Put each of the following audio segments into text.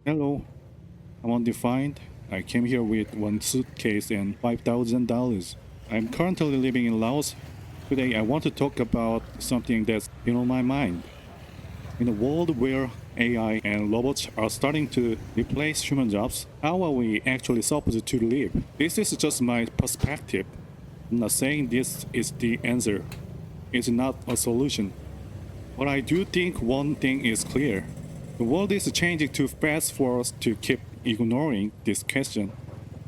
Hello, I'm undefined. I came here with one suitcase and $5,000. I'm currently living in Laos. Today, I want to talk about something that's been on my mind. In a world where AI and robots are starting to replace human jobs, how are we actually supposed to live? This is just my perspective. I'm not saying this is the answer. It's not a solution. But I do think one thing is clear. The world is changing too fast for us to keep ignoring this question.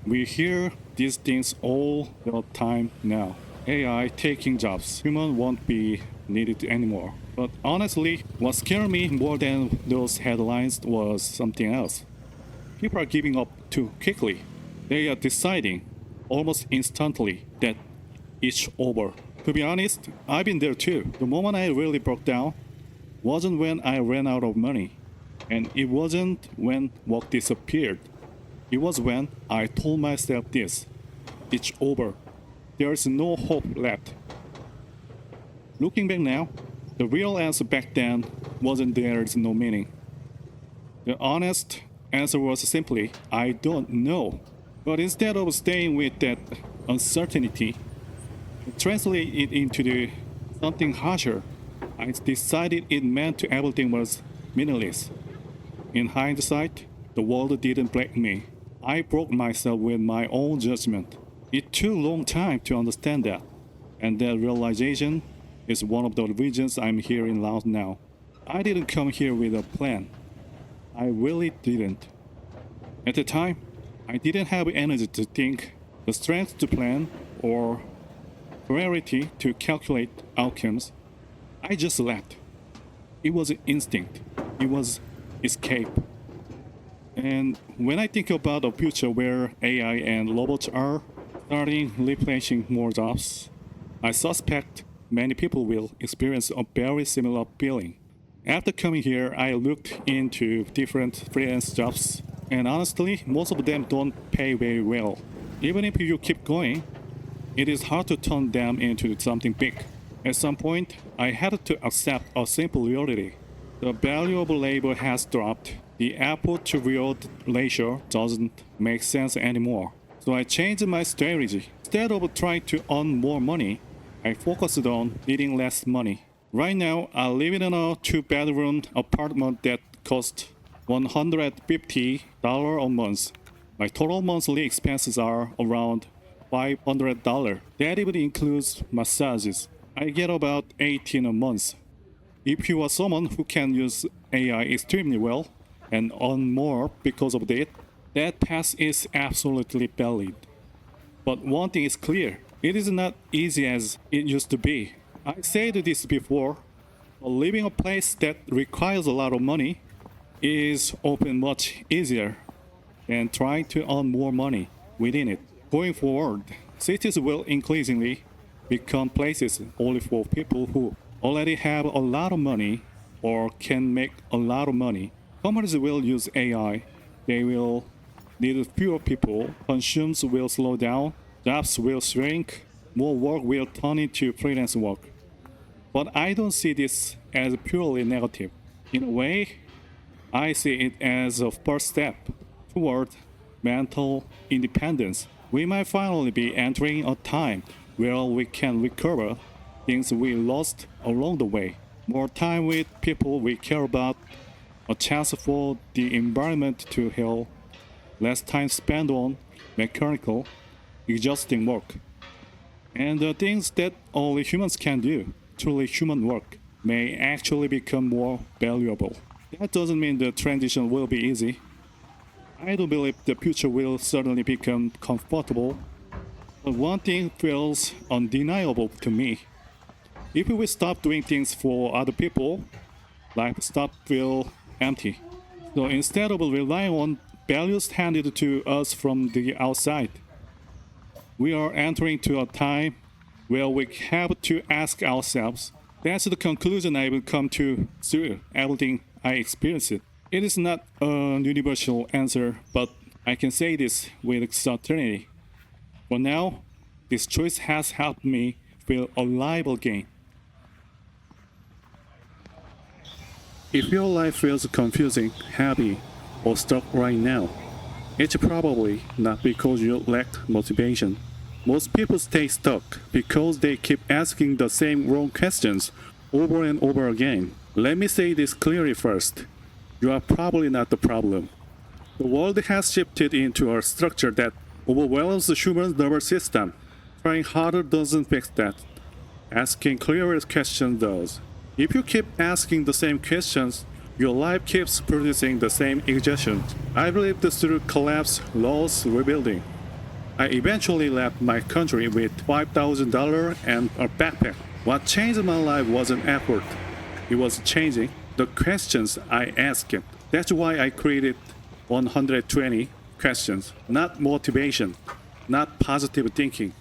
We hear these things all the time now. AI taking jobs. Humans won't be needed anymore. But honestly, what scared me more than those headlines was something else. People are giving up too quickly. They are deciding almost instantly that it's over. To be honest, I've been there too. The moment I really broke down wasn't when I ran out of money, and it wasn't when work disappeared. It was when I told myself this: it's over. There's no hope left. Looking back now, the real answer back then wasn't there's no meaning. The honest answer was simply, I don't know. But instead of staying with that uncertainty, translate it into something harsher. I decided it meant to everything was meaningless. In hindsight, the world didn't break me. I broke myself with my own judgment. It took a long time to understand that, and that realization is one of the reasons I'm here in Laos now. I didn't come here with a plan. I really didn't. At the time, I didn't have energy to think, the strength to plan, or clarity to calculate outcomes. I just left. It was instinct. It was escape. And when I think about a future where AI and robots are starting replacing more jobs, I suspect many people will experience a very similar feeling. After coming here, I looked into different freelance jobs, and honestly, most of them don't pay very well. Even if you keep going, it is hard to turn them into something big. At some point, I had to accept a simple reality. The value of labor has dropped. The effort to reward ratio doesn't make sense anymore. So I changed my strategy. Instead of trying to earn more money, I focused on needing less money. Right now, I live in a two-bedroom apartment that costs $150 a month. My total monthly expenses are around $500. That even includes massages. I get about 18 a month. If you are someone who can use AI extremely well and earn more because of it, that path is absolutely valid. But one thing is clear: it is not easy as it used to be. I said this before, but living a place that requires a lot of money is often much easier than trying to earn more money within it. Going forward, cities will increasingly become places only for people who already have a lot of money or can make a lot of money. Companies will use AI. They will need fewer people. Consumes will slow down. Jobs will shrink. More work will turn into freelance work. But I don't see this as purely negative. In a way, I see it as a first step toward mental independence. We might finally be entering a time where we can recover things we lost along the way. More time with people we care about, a chance for the environment to heal, less time spent on mechanical, exhausting work. And the things that only humans can do, truly human work, may actually become more valuable. That doesn't mean the transition will be easy. I do believe the future will certainly become comfortable, but one thing feels undeniable to me. If we stop doing things for other people, life stop feel empty. So instead of relying on values handed to us from the outside, we are entering to a time where we have to ask ourselves. That's the conclusion I will come to through everything I experienced. It is not a universal answer, but I can say this with certainty. For now, this choice has helped me feel alive again. If your life feels confusing, heavy, or stuck right now. It's probably not because you lack motivation. Most people stay stuck because they keep asking the same wrong questions over and over again. Let me say this clearly first. You are probably not the problem. The world has shifted into a structure that overwhelms the human nervous system. Trying harder doesn't fix that. Asking clearer questions does. If you keep asking the same questions, your life keeps producing the same exhaustion. I lived through collapse, loss, rebuilding. I eventually left my country with $5,000 and a backpack. What changed my life wasn't effort. It was changing the questions I asked. That's why I created 120 questions, not motivation, not positive thinking.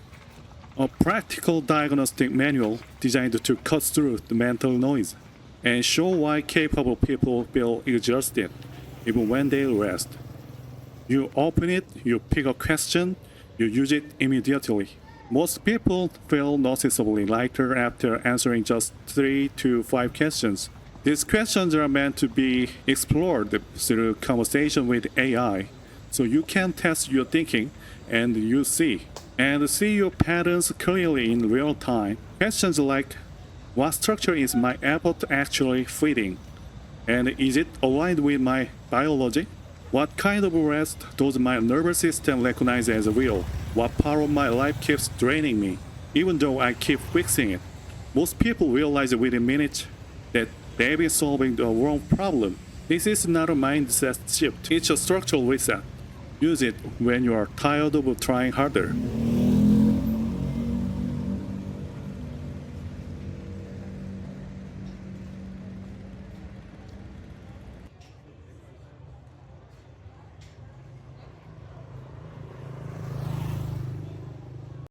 A practical diagnostic manual designed to cut through the mental noise and show why capable people feel exhausted even when they rest. You open it, you pick a question, you use it immediately. Most people feel noticeably lighter after answering just 3 to 5 questions. These questions are meant to be explored through conversation with AI, so you can test your thinking and see your patterns clearly in real time. Questions like, what structure is my effort actually fitting? And is it aligned with my biology? What kind of rest does my nervous system recognize as real? What part of my life keeps draining me, even though I keep fixing it? Most people realize within minutes that they've been solving the wrong problem. This is not a mindset shift, it's a structural reset. Use it when you are tired of trying harder.